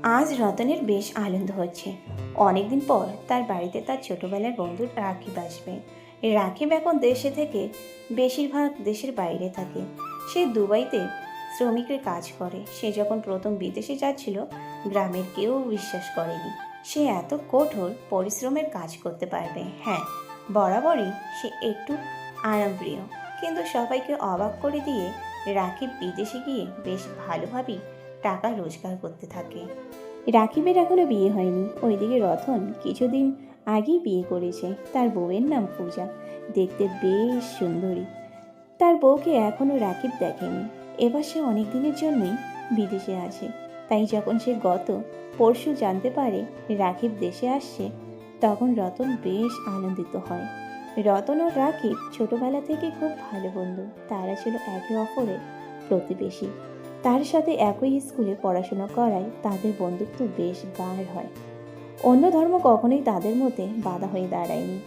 আজ রতনের বেশ আনন্দ হচ্ছে। অনেকদিন পর তার বাড়িতে তার ছোটবেলার বন্ধু রাকিব আসবে। রাকিব এখন দেশে থেকে বেশিরভাগ দেশের বাইরে থাকে। সে দুবাইতে শ্রমিকের কাজ করে। সে যখন প্রথম বিদেশে যাচ্ছিল, গ্রামের কেউ বিশ্বাস করেনি সে এত কঠোর পরিশ্রমের কাজ করতে পারবে। হ্যাঁ, বরাবরই সে একটু আরামপ্রিয়, কিন্তু সবাইকে অবাক করে দিয়ে রাকিব বিদেশে গিয়ে বেশ ভালোভাবেই টাকা রোজগার করতে থাকে। রাকিবের এখনো বিয়ে হয়নি। ওইদিকে রতন কিছুদিন আগেই বিয়ে করেছে। তার বউয়ের নাম পূজা, দেখতে বেশ সুন্দরী। তার বউকে এখনো রাকিব দেখেনি। এবার সে অনেক দিনের জন্যই বিদেশে আছে। তাই যখন সে গত পরশু জানতে পারে রাকিব দেশে আসছে, তখন রতন বেশ আনন্দিত হয়। রতন ও রাকিব ছোটবেলা থেকে খুব ভালো বন্ধু। তারা ছিল একে অপরের প্রতিবেশী। তার সাথে একই স্কুলে পড়াশোনা করায় তাদের বন্ধুত্ব বেশ গাঢ় হয়। অন্য ধর্ম কখনোই তাদের মধ্যে বাধা হয়ে দাঁড়ায়নি।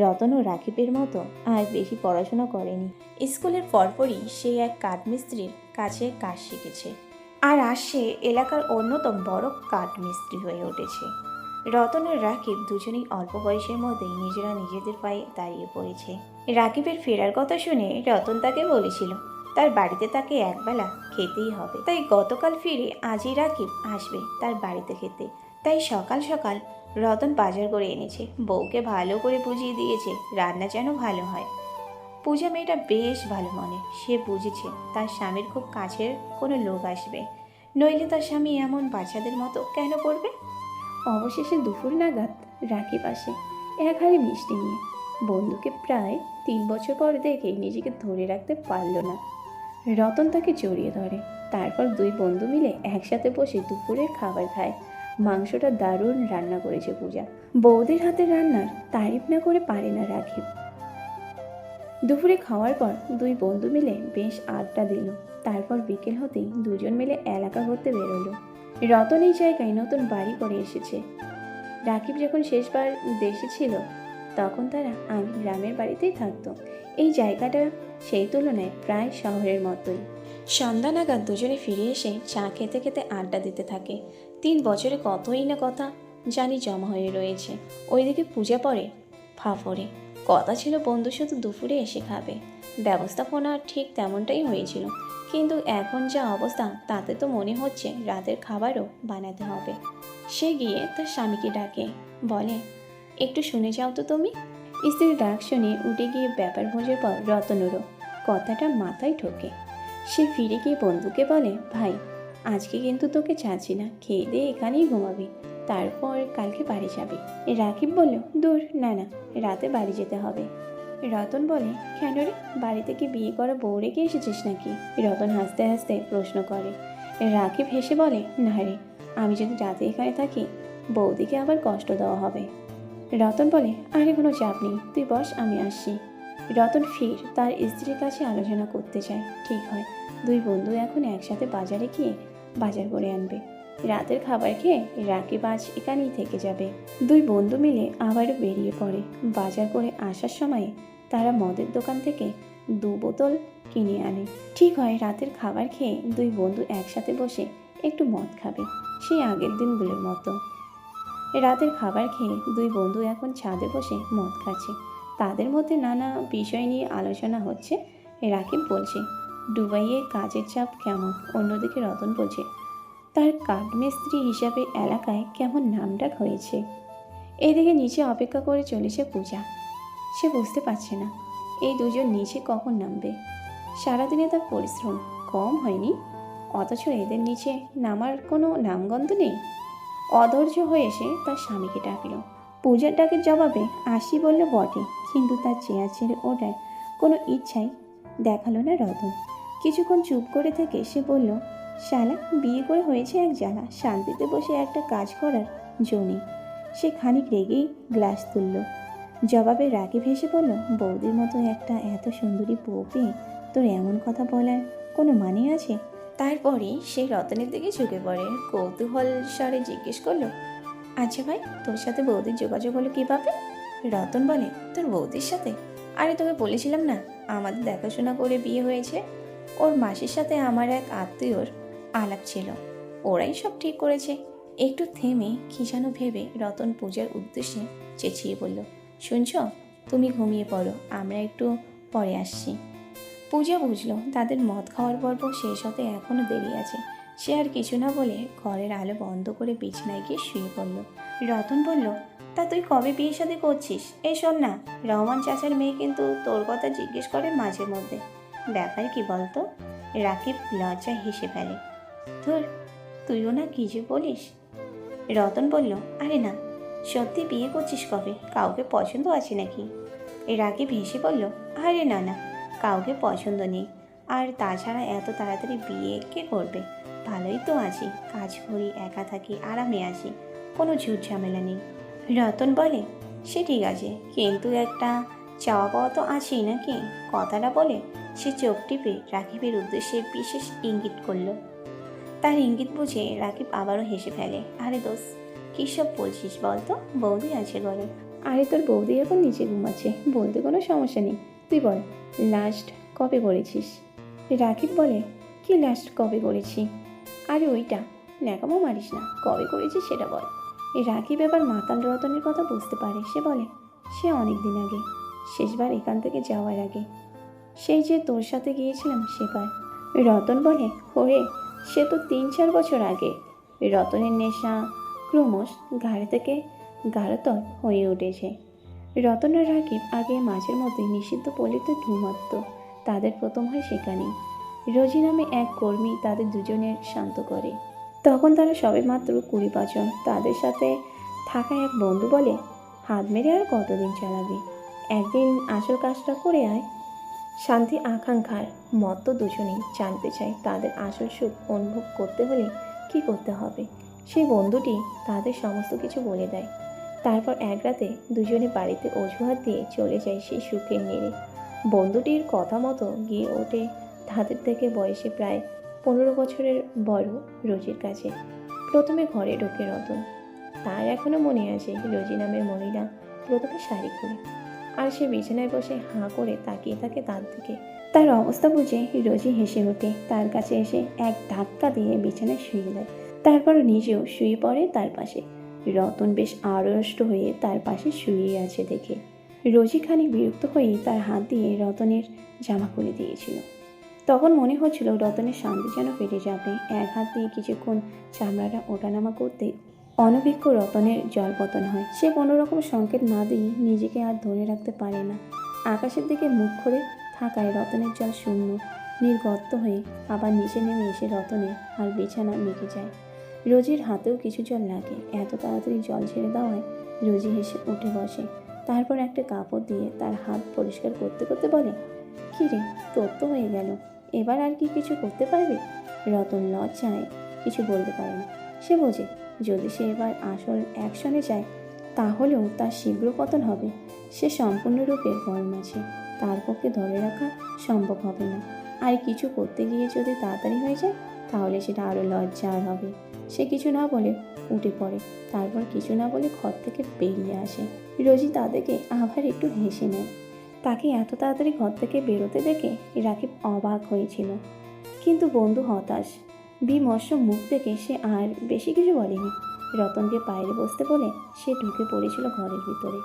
রতন ও রাকিবের মতো আর বেশি পড়াশোনা করেনি। স্কুলের পরপরই সে এক কাঠমিস্ত্রির কাছে কাজ শিখেছে, আর আজ সে এলাকার অন্যতম বড় কাঠমিস্ত্রি হয়ে উঠেছে। রতন আর রাকিব দুজনেই অল্প বয়সের মধ্যেই নিজেরা নিজেদের পায়ে দাঁড়িয়ে পড়েছে। রাকিবের ফেরার কথা শুনে রতন তাকে বলেছিল তার বাড়িতে তাকে একবেলা খেতেই হবে। তাই গতকাল ফিরে আজই রাকিব আসবে তার বাড়িতে খেতে। তাই সকাল সকাল রতন বাজার করে এনেছে। বউকে ভালো করে বুঝিয়ে দিয়েছে রান্না যেন ভালো হয়। পূজা মেয়েটা বেশ ভালো মনে। সে বুঝেছে তার স্বামীর খুব কাছের কোনো লোক আসবে, নইলে তার স্বামী এমন বাচ্চাদের মতো কেন করবে। অবশেষে দুপুর নাগাদ রাকিব আসে এক হাঁড়ি মিষ্টি নিয়ে। বন্ধুকে প্রায় 3 বছর পর দেখে নিজেকে ধরে রাখতে পারল না। রতন তাকে জড়িয়ে ধরে। তারপর দুই বন্ধু মিলে একসাথে বসে দুপুরের খাবার খায়। মাংসটা দারুণ রান্না করেছে পূজা। বৌদির হাতের রান্নার তারিফ না করে পারে না রাকিব। দুপুরে খাওয়ার পর দুই বন্ধু মিলে বেশ আড্ডা দিল। তারপর বিকেল হতেই দুজন মিলে এলাকা ঘুরতে বেরোলো। রতন এই জায়গায় নতুন বাড়ি করে এসেছে। রাকিব যখন শেষবার দেশে ছিল, তখন তারা আগে গ্রামের বাড়িতেই থাকতো। এই জায়গাটা সেই তুলনায় প্রায় শহরের মতোই। সন্ধ্যা নাগাদ দুজনে ফিরে এসে চা খেতে খেতে আড্ডা দিতে থাকে। 3 বছরে কতই না কথা জানি জমা হয়ে রয়েছে। ওইদিকে পূজা পড়ে ফাফরে। কথা ছিল বন্ধু শুধু দুপুরে এসে খাবে। ব্যবস্থাপনা ঠিক তেমনটাই হয়েছিল, কিন্তু এখন যা অবস্থা তাতে তো মনে হচ্ছে রাতের খাবারও বানাতে হবে। সে গিয়ে তার স্বামীকে ডাকে, বলে, একটু শুনে যাও তো তুমি। স্ত্রীর ডাক শুনে উঠে গিয়ে ব্যাপার ভোজের পর রতনেরও কথাটা মাথায় ঢোকে। সে ফিরে গিয়ে বন্ধুকে বলে, ভাই, আজকে কিন্তু তোকে চাচ্ছি না, খেয়ে দিয়ে এখানেই ঘুমাবি, তারপর কালকে বাড়ি যাবি। রাকিব বলল, দূর, না না, রাতে বাড়ি যেতে হবে। রতন বলে, কেন রে, বাড়িতে কি বিয়ে করা বউ রেখে এসেছিস নাকি? রতন হাসতে হাসতে প্রশ্ন করে। রাকিব হেসে বলে, না রে, আমি যদি রাতে এখানে থাকি বৌদিকে আবার কষ্ট দেওয়া হবে। রতন বলে, আরে কোনো চাপ নেই, তুই বস, আমি আসছি। রতন ফির তার স্ত্রীর কাছে আলোচনা করতে চায়। ঠিক হয়, দুই বন্ধু এখন একসাথে বাজারে গিয়ে বাজার করে আনবে। রাতের খাবার খেয়ে রাকিব আজ এখানেই থেকে যাবে। দুই বন্ধু মিলে আবারও বেরিয়ে পড়ে। বাজার করে আসার সময়ে তারা মদের দোকান থেকে 2 বোতল কিনে আনে। ঠিক হয়, রাতের খাবার খেয়ে দুই বন্ধু একসাথে বসে একটু মদ খাবে, সেই আগের দিনগুলোর মতো। রাতের খাবার খেয়ে দুই বন্ধু এখন ছাদে বসে মদ খাচ্ছে। তাদের মধ্যে নানা বিষয় নিয়ে আলোচনা হচ্ছে। রাকিব বলছে, দুবাইয়ে কাজের চাপ কেমন। অন্যদিকে রতন বলছে, তার কাঠমিস্ত্রি হিসাবে এলাকায় কেমন নামডাক হয়েছে। এদিকে নিচে অপেক্ষা করে চলেছে পূজা। সে বুঝতে পারছে না এই দুজন নিচে কখন নামবে। সারাদিনে তার পরিশ্রম কম হয়নি, অথচ এদের নিচে নামার কোনো নামগন্ধ নেই। অধৈর্য হয়ে এসে তার স্বামীকে ডাকল। পূজার ডাকের জবাবে আসি বলল বটে, কিন্তু তার চেয়ার ছেড়ে ওঠার কোনো ইচ্ছাই দেখালো না রতন। কিছুক্ষণ চুপ করে থেকে সে বলল, শালা, বিয়ে করে হয়েছে এক জ্বালা, শান্তিতে বসে একটা কাজ করার জন্যে। সে খানিক রেগেই গ্লাস তুলল। জবাবে রাকিব হেসে বলল, বৌদির মতো একটা এত সুন্দরী বউ পেয়ে তোর এমন কথা বলার কোনো মানে আছে? তারপরে সে রতনের দিকে ঝুঁকে পড়ে, কৌতূহল স্বরে জিজ্ঞেস করলো, আচ্ছা ভাই, তোর সাথে বৌদির যোগাযোগ হলো কীভাবে? রতন বলে, তোর বৌদির সাথে? আরে তোকে বলেছিলাম না আমাদের দেখাশোনা করে বিয়ে হয়েছে। ওর মাসির সাথে আমার এক আত্মীয়র আলাপ ছিল, ওরাই সব ঠিক করেছে। একটু থেমে কি যেন ভেবে রতন পূজার উদ্দেশ্যে চেঁচিয়ে বলল, শুনছ, তুমি ঘুমিয়ে পড়ো, আমরা একটু পরে আসছি। পূজা বুঝলো তাদের মদ খাওয়ার পর্ব শেষ হতে এখনও দেরি আছে। সে আর কিছু না বলে ঘরের আলো বন্ধ করে বিছানায় গিয়ে শুয়ে পড়ল। রতন বলল, তা তুই কবে বিয়ে শাদী করছিস? এই শোন না, রহমান চাচার মেয়ে কিন্তু তোর কথা জিজ্ঞেস করে মাঝে মধ্যে। ব্যাপার কি বলতো? রাকিব লজ্জায় হেসে ফেলে। ধুর, তুইও না কি যে বলিস। রতন বলল, আরে না, সত্যি বিয়ে করছিস কবে? কাউকে পছন্দ আছে নাকি? রাকিব হেসে বলল, আরে না না, কাউকে পছন্দ নেই। আর তাছাড়া এত তাড়াতাড়ি বিয়ে কে করবে? ভালোই তো আছি, কাজ করি, একা থাকি, আরামে আছি, কোনো ঝুট ঝামেলা নেই। রতন বলে, সে ঠিক আছে, কিন্তু একটা চাওয়া পাওয়া তো আছেই নাকি? কথাটা বলে সে চোখ টিপে রাকিবের উদ্দেশ্যে বিশেষ ইঙ্গিত করলো। তার ইঙ্গিত বুঝে রাকিব আবারও হেসে ফেলে। আরে দোস্ত, কী সব বলছিস বলতো? বৌদি আছে ঘরে। আরে তোর বৌদি এখন নিচে ঘুমাচ্ছে, বলতে কোনো সমস্যা নেই। তুই বল, লাস্ট কবে করেছিস? রাকিব বলে, কি লাস্ট কবে করেছি? আরে ওইটা, ন্যাকামো মারিস না, কবে করেছিস সেটা বল। রাকিব এবার মাতাল রতনের কথা বুঝতে পারে। সে বলে, সে অনেক দিন আগে, শেষবার এখান থেকে যাওয়ার আগে, সেই যে তোর সাথে গিয়েছিলাম সেবার। রতন বলে, ওরে, সে তো 3-4 বছর আগে। রতনের নেশা ক্রমশ ঘাড়ে থেকে গাঢ়তর হয়ে উঠেছে। রতন আর রাকিব আগে মাঝের মধ্যে নিষিদ্ধ পল্লীতে ঢু মারত। তাদের প্রথম হয় সেখানেই। রোজি নামে এক কর্মী তাদের দুজনের শান্ত করে। তখন তারা সবে মাত্র 20-25 জন। তাদের সাথে থাকা এক বন্ধু বলে, হাত মেরে আর কতদিন চালাবে, একদিন আসল কাজটা করে আয়। শান্তি আকাঙ্ক্ষার মতো দুজনেই জানতে চায় তাদের আসল সুখ অনুভব করতে হলে কি করতে হবে। সেই বন্ধুটি তাদের সমস্ত কিছু বলে দেয়। তারপর এক রাতে দুজনে বাড়িতে অজুহাত দিয়ে চলে যায় সেই সুখের নীড়ে। বন্ধুটির কথা মতো গিয়ে ওঠে তাদের থেকে বয়সে প্রায় 15 বছরের বড় রোজির কাছে। প্রথমে ঘরে ঢোকে রতন। তার এখনো মনে আছে রোজি নামের মহিলা প্রথমে শাড়ি পরে, আর সে বিছানায় বসে হাঁ করে তাকিয়ে থাকে তার দিকে। তার অবস্থা বুঝে রোজি হেসে ওঠে, তার কাছে এসে এক ধাক্কা দিয়ে বিছানায় শুয়ে দেয়। তারপর নিজেও শুয়ে পড়ে তার পাশে। রতন বেশ আড়ষ্ট হয়ে তার পাশে শুয়ে আছে দেখে রোজি খানিক বিরক্ত হয়ে তার হাত দিয়ে রতনের জামা খুলে দিয়েছিল। তখন মনে হচ্ছিল রতনের শান্তি যেন ফেটে যাবে। এক হাত দিয়ে কিছুক্ষণ চামড়াটা ওঠানামা করতে অনভিজ্ঞ রতনের জলপতন হয়। সে কোনো রকম সংকেত না দিয়ে নিজেকে আর ধরে রাখতে পারে না। আকাশের দিকে মুখ করে থাকায় রতনের জল শূন্য নির্গত হয়ে আবার নিচে নেমে এসে রতনের আর বিছানা মেখে যায়। রোজির হাতেও কিছু জল লাগে। এত তাড়াতাড়ি জল ছেড়ে দেওয়ায় রোজি হেসে উঠে বসে। তারপর একটা কাপড় দিয়ে তার হাত পরিষ্কার করতে করতে বলে, কী রে, তোর তো হয়ে গেল, এবার আর কি কিছু করতে পারবে? রতন লজ্জায় কিছু বলতে পারে না। সে বোঝে যদি সে এবার আসল অ্যাকশনে যায় তাহলেও তার শীঘ্র পতন হবে। সে সম্পূর্ণরূপে গরম আছে, তার পক্ষে ধরে রাখা সম্ভব হবে না। আর কিছু করতে গিয়ে যদি তাড়াতাড়ি হয়ে যায় তাহলে সেটা আরও লজ্জার হবে। সে কিছু না বলে উঠে পড়ে, তারপর কিছু না বলে ঘর থেকে বেরিয়ে আসে। রোজি তাদেরকে আবার একটু হেসে নেয়। তাকে এত তাড়াতাড়ি ঘর থেকে বেরোতে দেখে রাকিব অবাক হয়েছিল, কিন্তু বন্ধু হতাশ বিমর্ষ মুখ দেখে সে আর বেশি কিছু বলেনি। রতনকে বাইরে বসতে বলে সে ঢুকে পড়েছিল ঘরের ভিতরে।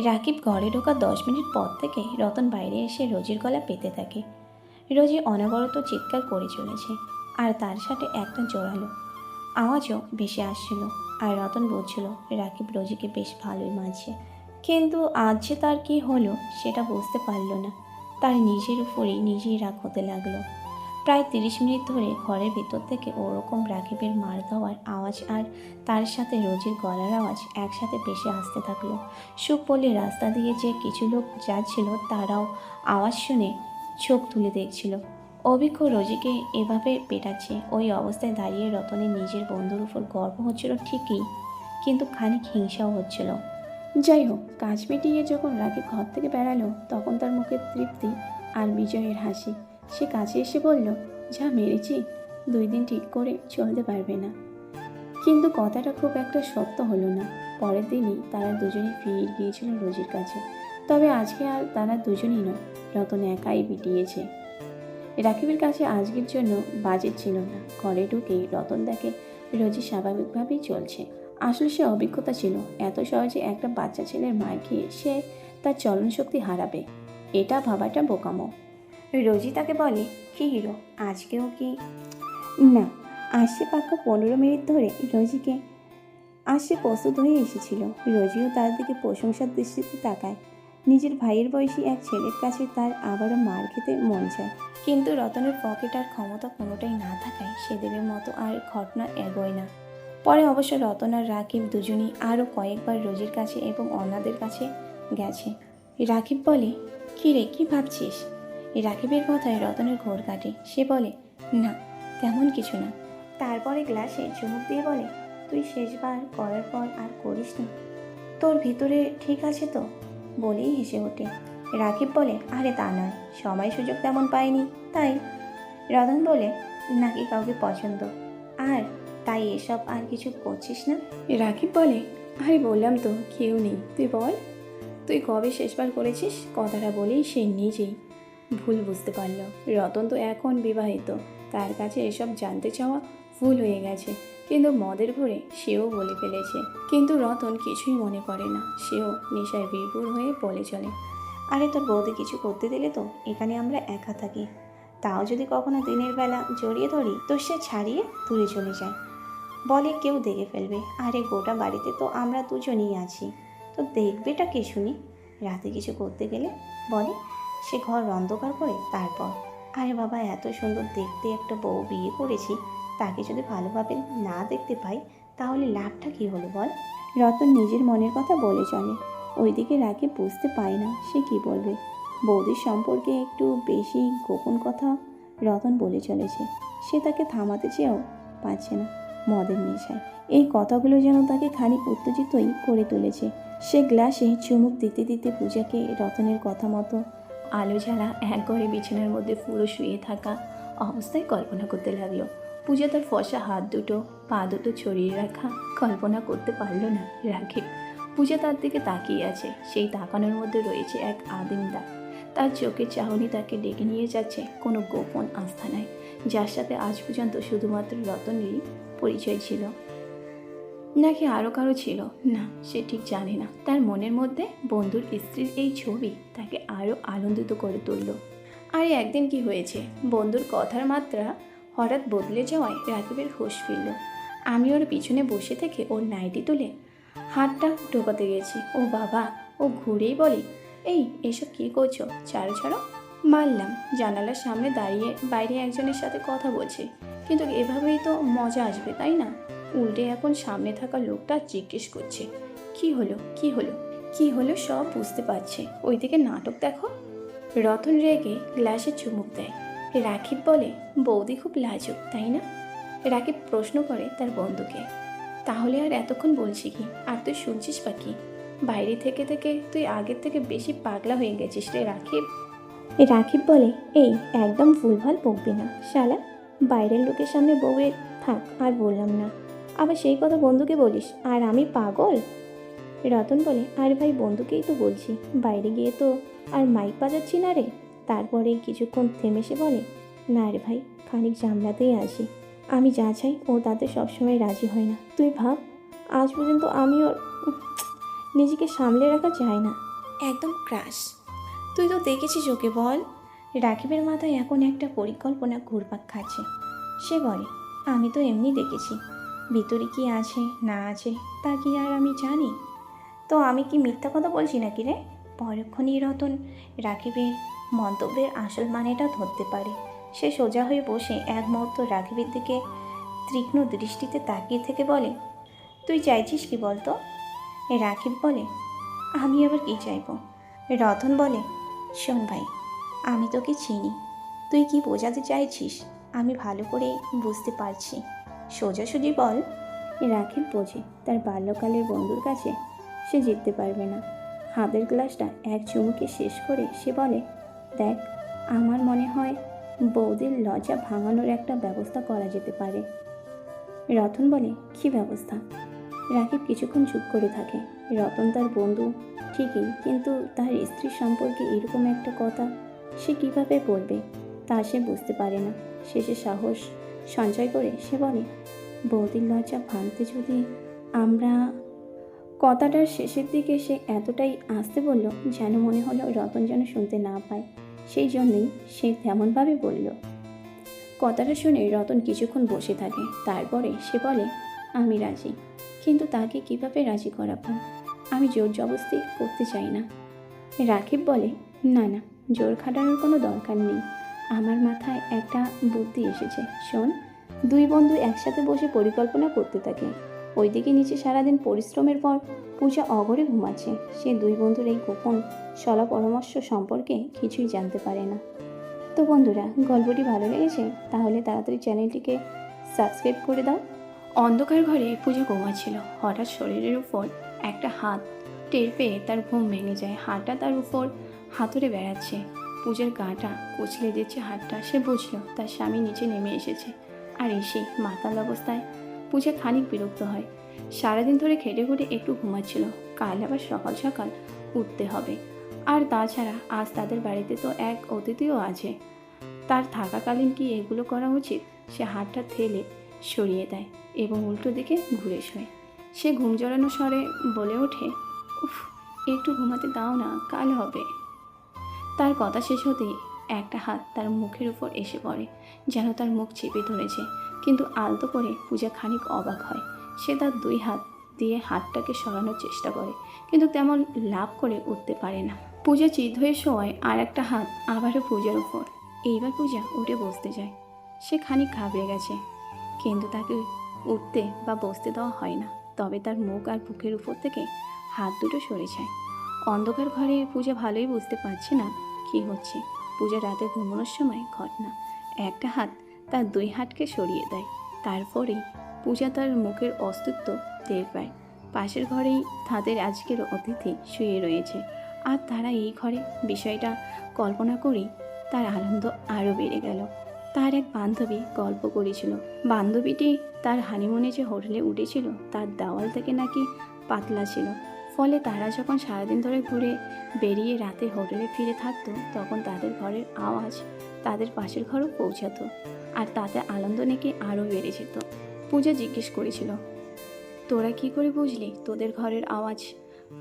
রাকিব ঘরে ঢোকার 10 মিনিট পর থেকে রতন বাইরে এসে রোজির গলা পেতে থাকে। রোজি অনবরত চিৎকার করে চলেছে, আর তার সাথে একটা জোরালো আওয়াজও ভেসে আসছিল। আর রতন বলছিল রাকিব রোজিকে বেশ ভালোই মানছে, কিন্তু আজ যে তার কি হলো সেটা বুঝতে পারল না। তার নিজের উপরেই নিজেই রাগ হতে লাগলো। প্রায় 30 মিনিট ধরে ঘরের ভিতর থেকে ওরকম রাকিবের মার দেওয়ার আওয়াজ আর তার সাথে রোজির গলার আওয়াজ একসাথে ভেসে আসতে থাকলো। সুপল্লীর রাস্তা দিয়ে যে কিছু লোক যাচ্ছিল তারাও আওয়াজ শুনে চোখ তুলে দেখছিল। অভিজ্ঞ রোজিকে এভাবে পেটাচ্ছে। ওই অবস্থায় দাঁড়িয়ে রতনের নিজের বন্ধুর উপর গর্ব হচ্ছিল ঠিকই, কিন্তু খানিক হিংসাও হচ্ছিল। যাই হোক, কাজ মিটিয়ে যখন রাকিব ঘর থেকে বেড়ালো তখন তার মুখে তৃপ্তি আর বিজয়ের হাসি। সে কাছে এসে বলল, যা মেরেছি 2 দিন ঠিক করে চলতে পারবে না। কিন্তু কথাটা খুব একটা সত্য হলো না। পরের দিনই তারা দুজনেই ফিরে গিয়েছিল রোজির কাছে। তবে আজকে আর তারা দুজনই নয়, রতন একাই পিটিয়েছে। রাকিবের কাছে আজকের জন্য বাজেট ছিল না। ঘরে ঢুকেই রতন দেখে রোজি স্বাভাবিকভাবেই চলছে। আসলে সে অভিজ্ঞতা ছিল এত সহজে একটা বাচ্চা ছেলের মার খেয়ে সে তার চলন শক্তি হারাবে, এটা ভাবাটা বোকামো। রোজি তাকে বলে, কি হিরো, আজকেও কি? না, আসছে পাক্কা 15 মিনিট ধরে রোজিকে আসছে প্রস্তুত হয়ে এসেছিল। রোজিও তার দিকে প্রশংসার দৃষ্টিতে তাকায়। নিজের ভাইয়ের বয়সী এক ছেলের কাছে তার আবারও মার খেতে মন চায়, কিন্তু রতনের পকেট আর ক্ষমতা কোনোটাই না থাকায় সেদিনের মতো আর ঘটনা এগোয় না। পরে অবশ্য রতন আর রাকিব দুজনই আরও কয়েকবার রোজির কাছে এবং অন্যদের কাছে গেছে। রাকিব বলে, কী রে, কী ভাবছিস? রাকিবের কথায় রতনের ঘোর কাটে। সে বলে, না, তেমন কিছু না। তারপরে গ্লাসে চুমুক দিয়ে বলে, তুই শেষবার করার পর আর করিস না, তোর ভিতরে ঠিক আছে তো? বলেই হেসে ওঠে। রাকিব বলে, আরে তা নয়, সময় সুযোগ তেমন পাইনি তাই। রতন বলে, নাকি কাউকে পছন্দ আর তাই এসব আর কিছু করছিস না? রাকিব বলে, আরে বললাম তো কেউ নেই, তুই বল, তুই কবে শেষবার করেছিস? কথাটা বলেই সে নিজেই ভুল বুঝতে পারল। রতন তো এখন বিবাহিত, তার কাছে এসব জানতে চাওয়া ভুল হয়ে গেছে, কিন্তু মদের ঘুরে সেও বলে ফেলেছে। কিন্তু রতন কিছুই মনে করে না, সেও নেশায় বিভোর হয়ে বলে চলে, আরে তোর বৌদি কিছু করতে দিলে তো এখানে আমরা একা থাকি, তাও যদি কখনো দিনের বেলা জড়িয়ে ধরি তো সে ছাড়িয়ে দূরে চলে যায়, বলে কেউ দেখে ফেলবে। আরে গোটা বাড়িতে তো আমরা দুজনেই আছি, তো দেখবেটা কে শুনি? রাতে কিছু করতে গেলে বলে সে ঘর অন্ধকার করে তারপর। আরে বাবা, এত সুন্দর দেখতে একটা বউ বিয়ে করেছি, তাকে যদি ভালোভাবে না দেখতে পাই তাহলে লাভটা কী হলো বল? রতন নিজের মনের কথা বলে চলে। ওইদিকে রাগে বুঝতে পারে না সে কি বলবে। বৌদির সম্পর্কে একটু বেশি গোপন কথা রতন বলে চলেছে। সে তাকে থামাতে চেয়েও পারছে না মদের নেশায়। এই কথাগুলো যেন তাকে খানিক উত্তেজিতই করে তুলেছে। সে গ্লাসে চুমুক দিতে দিতে পূজাকে রতনের কথা মতো আলো জ্বালা এক ঘরে বিছানার মধ্যে পুরো শুয়ে থাকা অবস্থায় কল্পনা করতে লাগলো। পূজা তার ফসা হাত দুটো পা দুটো ছড়িয়ে রাখা কল্পনা করতে পারল না রাকিব। পূজা তার দিকে তাকিয়ে আছে, সেই তাকানোর মধ্যে রয়েছে এক আদিম দাগ। তার চোখের চাহনি তাকে ডেকে নিয়ে যাচ্ছে কোনো গোপন আস্থানায়, যার সাথে আজ পর্যন্ত শুধুমাত্র রতনেরই পরিচয় ছিল, নাকি আরও কারো ছিল না সে ঠিক জানে না। তার মনের মধ্যে বন্ধুর স্ত্রীর এই ছবি তাকে আরও আনন্দিত করে তুলল। আর একদিন কি হয়েছে, বন্ধুর কথার মাত্রা হঠাৎ বদলে যাওয়ায় রাকিবের হুঁশ ফিরল। আমি ওর পিছনে বসে থেকে ওর নাইটি তুলে হাতটা ঢোকাতে গেছি, ও বাবা, ও ঘুরেই বলে, এই এসব কী করছো, ছাড়ো ছাড়ো। মারলাম, জানালার সামনে দাঁড়িয়ে বাইরে একজনের সাথে কথা বলছে, কিন্তু এভাবেই তো মজা আসবে তাই না? উল্টে এখন সামনে থাকা লোকটা জিজ্ঞেস করছে, কি হলো কি হলো কি হলো, সব বুঝতে পারছে, ওইদিকে নাটক দেখো। রতন রেগে গ্লাসে চুমুক দেয়। রাকিব বলে, বৌদি খুব লাজুক তাই না? রাকিব প্রশ্ন করে তার বন্ধুকে, তাহলে আর এতক্ষণ বলছি কি, আর তুই শুনছিস বা কি? বাইরে থেকে থেকে তুই আগের থেকে বেশি পাগলা হয়ে গেছিস রে রাকিব। রাকিব বলে, এই একদম ভুলভাল বকবি না শালা, বাইরের লোকের সামনে বউয়ের থাক আর বললাম না, আবার সেই কথা বন্ধুকে বলিস আর আমি পাগল? রতন বলে, আরে ভাই বন্ধুকেই তো বলছি, বাইরে গিয়ে তো আর মাইক বাজাচ্ছি না রে। তারপরে কিছুক্ষণ থেমে সে বলে, না রে ভাই, খানিক জামলাতেই আছি, আমি যা চাই ও তাতে সবসময় রাজি হয় না। তুই ভাব, আজ পর্যন্ত আমি ওর নিজেকে সামলে রাখা যায় না, একদম ক্রাশ। তুই তো দেখেছিস ওকে, বল। রাকিবের মাথায় এখন একটা পরিকল্পনা ঘুরপাক খাচ্ছে। সে বলে, আমি তো এমনি দেখেছি, ভিতরে কি আছে না আছে তা কি আর আমি জানি? তো আমি কি মিথ্যা কথা বলছি নাকি রে? পরক্ষণেই রতন রাকিবের মন্তব্যের আসল মানেটা ধরতে পারে। সে সোজা হয়ে বসে এক মুহূর্ত রাকিবের দিকে তীক্ষ্ণ দৃষ্টিতে তাকিয়ে থেকে বলে, তুই চাইছিস কি বলতো? রাকিব বলে, আমি আবার কি চাইব? রতন বলে, শোন ভাই, আমি তোকে চিনি, তুই কি বোঝাতে চাইছিস আমি ভালো করে বুঝতে পারছি, সোজাসুজি বল। রাকিব বোঝে তার বাল্যকালের বন্ধুর কাছে সে জিততে পারবে না। হাতের গ্লাসটা এক চুমুকে শেষ করে সে বলে, দেখ, আমার মনে হয় বৌদির লজ্জা ভাঙানোর একটা ব্যবস্থা করা যেতে পারে। রতন বলে, কী ব্যবস্থা? রাকিব কিছুক্ষণ চুপ করে থাকে। রতন তার বন্ধু ঠিকই, কিন্তু তার স্ত্রীর সম্পর্কে এরকম একটা কথা সে কিভাবে বলবে তা সে বুঝতে পারে না। শেষে সাহস সঞ্চয় করে সে বলে, বৌদির লজ্জা ভাঙতে যদি আমরা। কথাটার শেষের দিকে সে এতটাই আস্তে বলল যেন মনে হলো রতন যেন শুনতে না পায়। সেই জন্যই সে তেমনভাবে বলল। কথাটা শুনে রতন কিছুক্ষণ বসে থাকে, তারপরে সে বলে, আমি রাজি, কিন্তু তাকে কিভাবে রাজি করাবো? আমি জোর জবরদস্তি করতে চাই না। রাকিব বলে, না না, জোর খাটানোর কোনো দরকার নেই। আমার মাথায় একটা বুদ্ধি এসেছে, শোন। দুই বন্ধু একসাথে বসে পরিকল্পনা করতে থাকে। ওইদিকে নিচে সারাদিন পরিশ্রমের পর পূজা অঘরে ঘুমাচ্ছে। সে দুই বন্ধুর এই গোপন সলা পরামর্শ সম্পর্কে কিছুই জানতে পারে না। তো বন্ধুরা, গল্পটি ভালো লেগেছে তাহলে তাড়াতাড়ি চ্যানেলটিকে সাবস্ক্রাইব করে দাও। অন্ধকার ঘরে পূজা ঘুমাচ্ছিল। হঠাৎ শরীরের উপর একটা হাত টের পেয়ে তার ঘুম ভেঙে যায়। হাতটা তার উপর হাতুড়ে বেড়াচ্ছে। পূজার গাটা কুচলে দিচ্ছে হাতটা। সে বুঝল তার স্বামী নিচে নেমে এসেছে, আর এসে মাতাল অবস্থায় পূজা খানিক বিরক্ত হয়। সারাদিন ধরে খেটে খুঁটে একটু ঘুমাচ্ছিল, কাল আবার সকাল সকাল উঠতে হবে। আর তাছাড়া আজ তাদের বাড়িতে তো এক অতিথিও আছে। তার থাকাকালীন কি এগুলো করা উচিত? সে হাতটা ঠেলে সরিয়ে দেয় এবং উল্টো দিকে ঘুরে শোয়। সে ঘুম জড়ানো স্বরে বলে ওঠে, উফ, একটু ঘুমাতে দাও না, কাল হবে। তার কথা শেষ হতেই একটা হাত তার মুখের উপর এসে পড়ে, যেন তার মুখ চেপে ধরেছে। কিন্তু আলতো করে পূজা খানিক অবাক হয়। সে তার দুই হাত দিয়ে হাতটাকে সরানোর চেষ্টা করে, কিন্তু তেমন লাভ করে উঠতে পারে না। পূজা চিত হয়ে শোয়ায় আর একটা হাত আবারও পূজার উপর। এইবার পূজা উঠে বসতে যায়। সে খানিক ঘাবড়ে গেছে, কিন্তু তাকে উঠতে বা বসতে দেওয়া হয় না। তবে তার মুখ আর বুকের উপর থেকে হাত দুটো সরে যায়। অন্ধকার ঘরে পূজা ভালোই বুঝতে পারছে না কি হচ্ছে। পূজা রাতে ঘুমানোর সময় ঘটনা। একটা হাত তার দুই হাতকে সরিয়ে দেয়। তারপরেই পূজা তার মুখের অস্তিত্ব টের পায়। পাশের ঘরেই তাদের আজকের অতিথি শুয়ে রয়েছে, আর তারা এই ঘরে। বিষয়টা কল্পনা করেই তার আনন্দ আরও বেড়ে গেল। তার এক বান্ধবী গল্প করেছিল, বান্ধবীটি তার হানিমুনে যে হোটেলে উঠেছিল তার দেওয়াল থেকে নাকি পাতলা ছিল। ফলে তারা যখন সারাদিন ধরে ঘুরে বেরিয়ে রাতে হোটেলে ফিরে থাকতো, তখন তাদের ঘরের আওয়াজ তাদের পাশের ঘরও পৌঁছাতো, আর তাতে আনন্দ নাকি আরও বেড়ে যেত। পূজা জিজ্ঞেস করেছিল, তোরা কি করে বুঝলি তোদের ঘরের আওয়াজ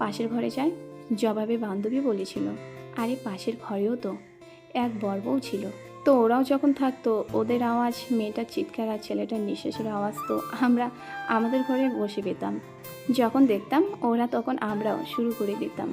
পাশের ঘরে যায়? জবাবে বান্ধবী বলেছিল, আরে পাশের ঘরেও তো এক বড়বউ ছিল, তো ওরাও যখন থাকতো ওদের আওয়াজ, মেয়েটার চিৎকার আর ছেলেটার নিঃশ্বাসের আওয়াজ তো আমরা আমাদের ঘরে বসে পেতাম। যখন দেখতাম ওরা, তখন আমরাও শুরু করে দিতাম।